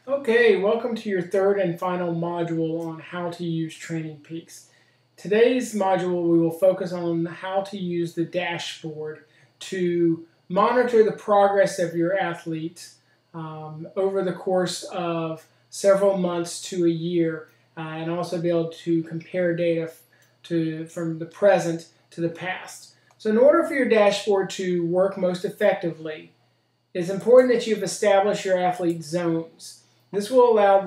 Okay, welcome to your third and final module on how to use Training Peaks. Today's module we will focus on how to use the dashboard to monitor the progress of your athletes over the course of several months to a year and also be able to compare data from the present to the past. So in order for your dashboard to work most effectively, it's important that you've established your athlete zones. This will allow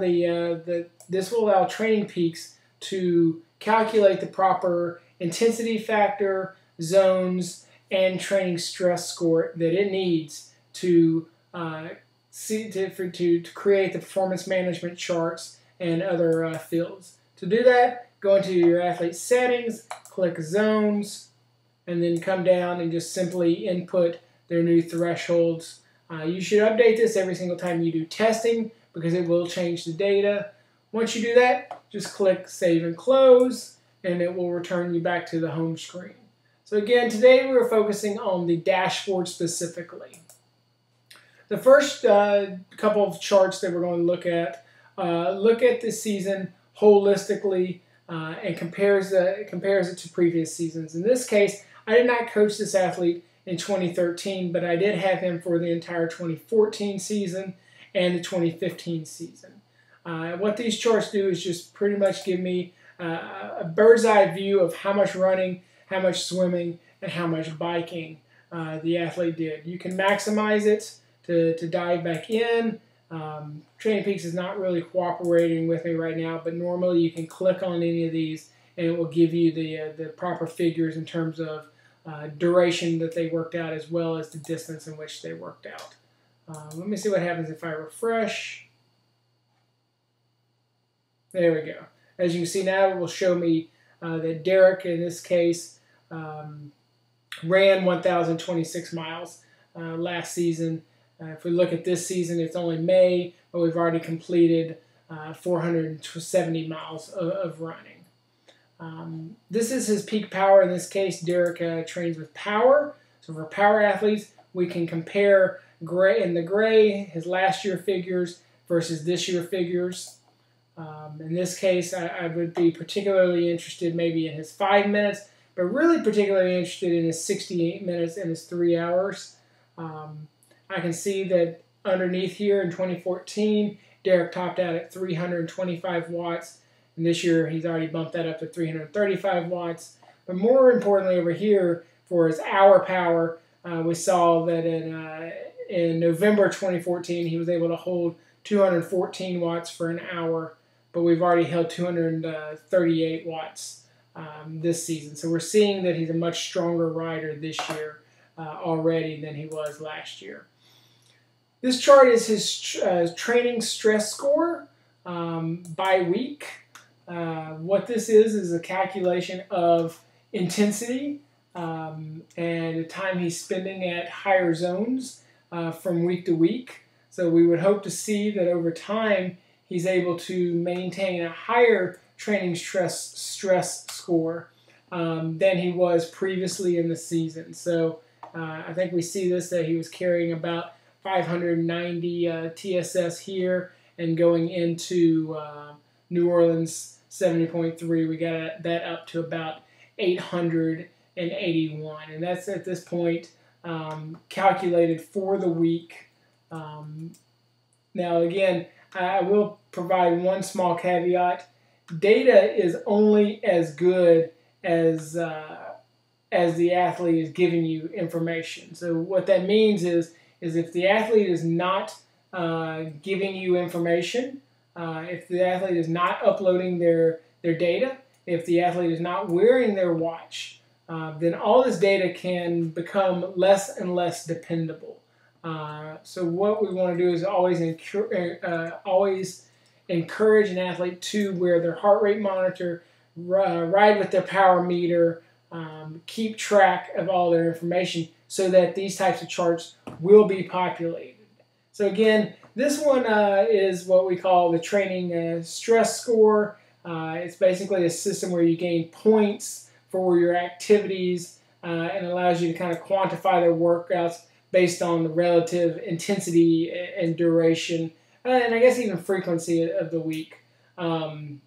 Training Peaks to calculate the proper intensity factor, zones, and training stress score that it needs to to create the performance management charts and other fields. To do that, go into your athlete settings, click zones, and then come down and just simply input their new thresholds. You should update this every single time you do testing because it will change the data. Once you do that, just click Save and Close, and it will return you back to the home screen. So again, today we're focusing on the dashboard specifically. The first couple of charts that we're going to look at the season holistically and compares it to previous seasons. In this case, I did not coach this athlete in 2013, but I did have him for the entire 2014 season and the 2015 season. What these charts do is just pretty much give me a bird's eye view of how much running, how much swimming, and how much biking the athlete did. You can maximize it to dive back in. Training Peaks is not really cooperating with me right now, but normally you can click on any of these and it will give you the proper figures in terms of duration that they worked out as well as the distance in which they worked out. Let me see what happens if I refresh. There we go. As you can see now, it will show me that Derek, in this case, ran 1,026 miles last season. If we look at this season, it's only May, but we've already completed 470 miles of running. This is his peak power. In this case, Derek trains with power. So for power athletes, we can compare in the gray his last year figures versus this year figures. In this case, I would be particularly interested maybe in his 5 minutes, but really particularly interested in his 68 minutes and his 3 hours. I can see that underneath here in 2014, Derek topped out at 325 watts. And this year, he's already bumped that up to 335 watts. But more importantly over here, for his hour power, we saw that in November 2014, he was able to hold 214 watts for an hour. But we've already held 238 watts this season. So we're seeing that he's a much stronger rider this year already than he was last year. This chart is his training stress score by week. What this is a calculation of intensity and the time he's spending at higher zones from week to week. So we would hope to see that over time he's able to maintain a higher training stress score than he was previously in the season. So I think we see this that he was carrying about 590 TSS here, and going into New Orleans 70.3, we got that up to about 881, and that's at this point calculated for the week. Now again, I will provide one small caveat. Data is only as good as the athlete is giving you information. So what that means is if the athlete is not giving you information, if the athlete is not uploading their data, if the athlete is not wearing their watch, then all this data can become less and less dependable. So what we want to do is always encourage an athlete to wear their heart rate monitor, ride with their power meter, keep track of all their information so that these types of charts will be populated. So again, this one is what we call the training stress score. It's basically a system where you gain points for your activities and allows you to kind of quantify their workouts based on the relative intensity and duration and I guess even frequency of the week. And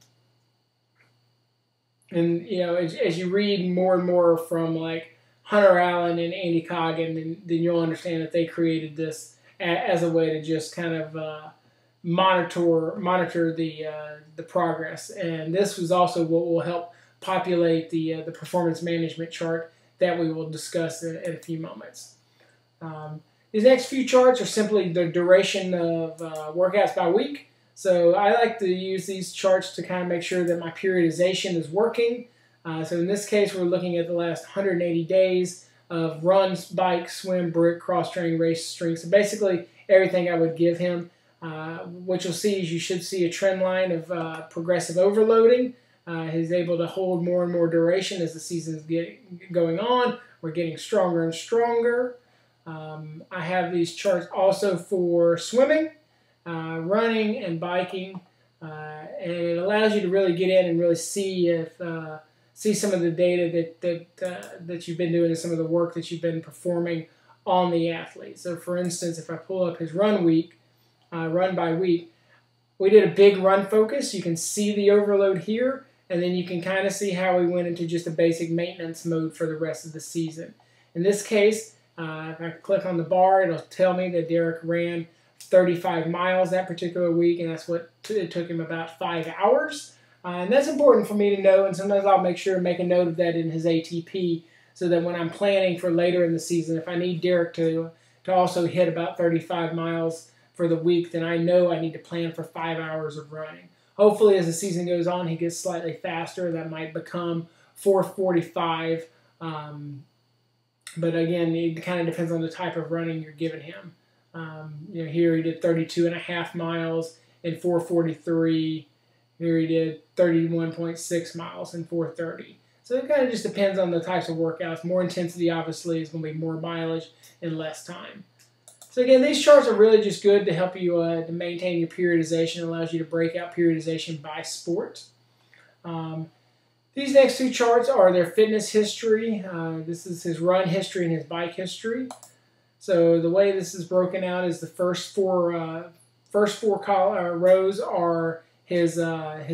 as you read more and more from like Hunter Allen and Andy Coggan, then you'll understand that they created this as a way to just kind of monitor the progress. And this was also what will help populate the performance management chart that we will discuss in a few moments. These next few charts are simply the duration of workouts by week. So I like to use these charts to kind of make sure that my periodization is working. So in this case, we're looking at the last 180 days of runs, bike, swim, brick, cross-training, race, strength. So basically everything I would give him. What you'll see is you should see a trend line of progressive overloading. He's able to hold more and more duration as the season is going on. We're getting stronger and stronger. I have these charts also for swimming, running, and biking, and it allows you to really get in and really see some of the data that you've been doing and some of the work that you've been performing on the athlete. So, for instance, if I pull up his run by week, we did a big run focus. You can see the overload here, and then you can kind of see how we went into just a basic maintenance mode for the rest of the season. In this case, if I click on the bar, it'll tell me that Derek ran 35 miles that particular week, and that's what it took him about 5 hours. And that's important for me to know, and sometimes I'll make sure to make a note of that in his ATP so that when I'm planning for later in the season, if I need Derek to also hit about 35 miles for the week, then I know I need to plan for 5 hours of running. Hopefully, as the season goes on, he gets slightly faster. That might become 4:45. But again, it kind of depends on the type of running you're giving him. Here he did 32.5 miles in 4:43. Here he did 31.6 miles in 4:30. So it kind of just depends on the types of workouts. More intensity, obviously, is going to be more mileage in less time. So again, these charts are really just good to help you to maintain your periodization. It allows you to break out periodization by sport. These next two charts are their fitness history. This is his run history and his bike history. So the way this is broken out is the first four rows are his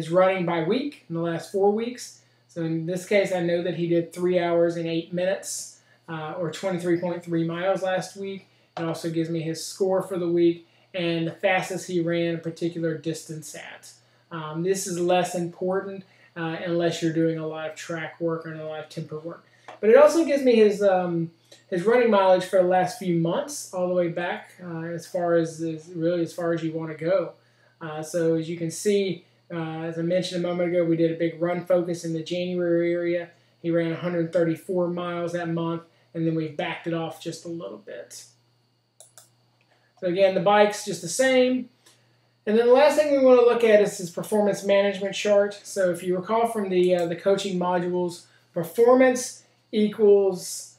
running by week in the last 4 weeks. So in this case, I know that he did 3 hours and 8 minutes, or 23.3 miles last week. It also gives me his score for the week and the fastest he ran a particular distance at. This is less important unless you're doing a lot of track work or a lot of tempo work. But it also gives me his running mileage for the last few months, all the way back as far as you want to go. So as you can see, as I mentioned a moment ago, we did a big run focus in the January area. He ran 134 miles that month, and then we backed it off just a little bit. So again, the bike's just the same. And then the last thing we want to look at is his performance management chart. So if you recall from the coaching modules, performance equals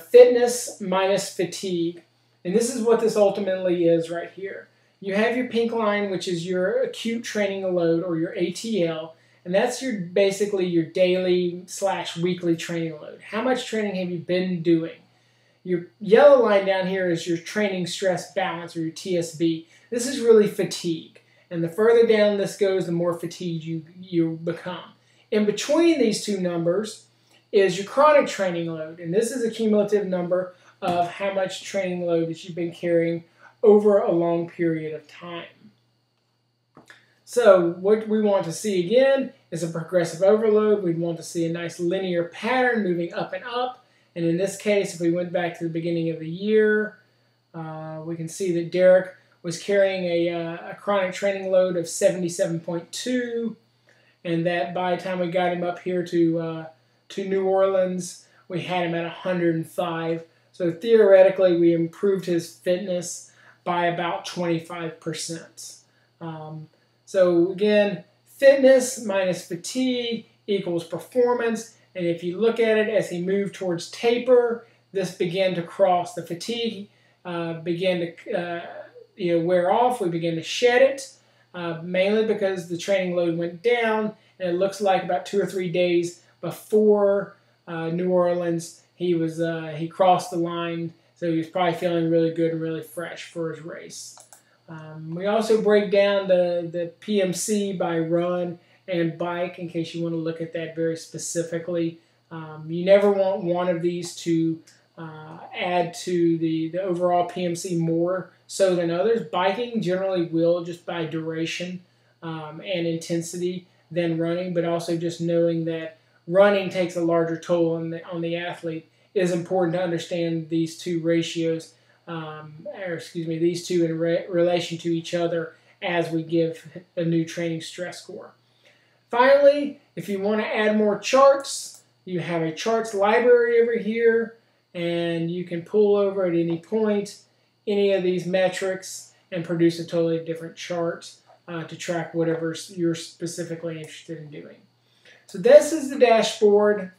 fitness minus fatigue. And this is what this ultimately is right here. You have your pink line, which is your acute training load, or your ATL, and that's basically your daily/weekly training load. How much training have you been doing? Your yellow line down here is your training stress balance, or your TSB. This is really fatigue, and the further down this goes, the more fatigued you become. In between these two numbers is your chronic training load, and this is a cumulative number of how much training load that you've been carrying over a long period of time. So what we want to see again is a progressive overload. We'd want to see a nice linear pattern moving up and up. And in this case, if we went back to the beginning of the year, we can see that Derek was carrying a chronic training load of 77.2, and that by the time we got him up here to New Orleans, we had him at 105. So theoretically, we improved his fitness by about 25%. So again, fitness minus fatigue equals performance. And if you look at it as he moved towards taper, this began to cross. The fatigue began to wear off. We began to shed it, mainly because the training load went down. And it looks like about 2 or 3 days before New Orleans, he crossed the line. So he was probably feeling really good and really fresh for his race. We also break down the PMC by run and bike in case you want to look at that very specifically. You never want one of these to add to the overall PMC more so than others. Biking generally will just by duration and intensity than running, but also just knowing that running takes a larger toll on the athlete. It is important to understand these two ratios, these two in relation to each other as we give a new training stress score. Finally, if you want to add more charts, you have a charts library over here, and you can pull over at any point any of these metrics and produce a totally different chart to track whatever you're specifically interested in doing. So this is the dashboard.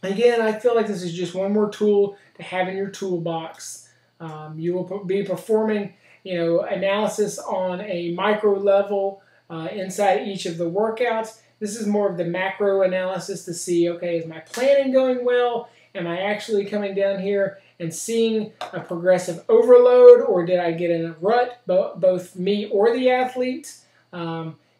Again, I feel like this is just one more tool to have in your toolbox. You will be performing, analysis on a micro level inside each of the workouts. This is more of the macro analysis to see, okay, is my planning going well? Am I actually coming down here and seeing a progressive overload, or did I get in a rut, both me or the athlete?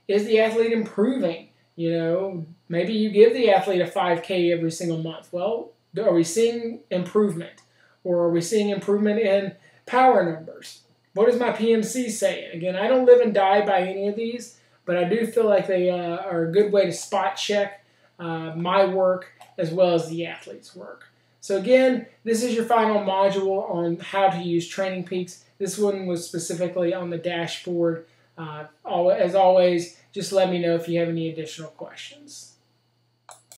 Is the athlete improving? Maybe you give the athlete a 5K every single month. Well, are we seeing improvement? Or are we seeing improvement in power numbers? What does my PMC say? Again, I don't live and die by any of these, but I do feel like they are a good way to spot check my work as well as the athlete's work. So again, this is your final module on how to use Training Peaks. This one was specifically on the dashboard. As always, just let me know if you have any additional questions.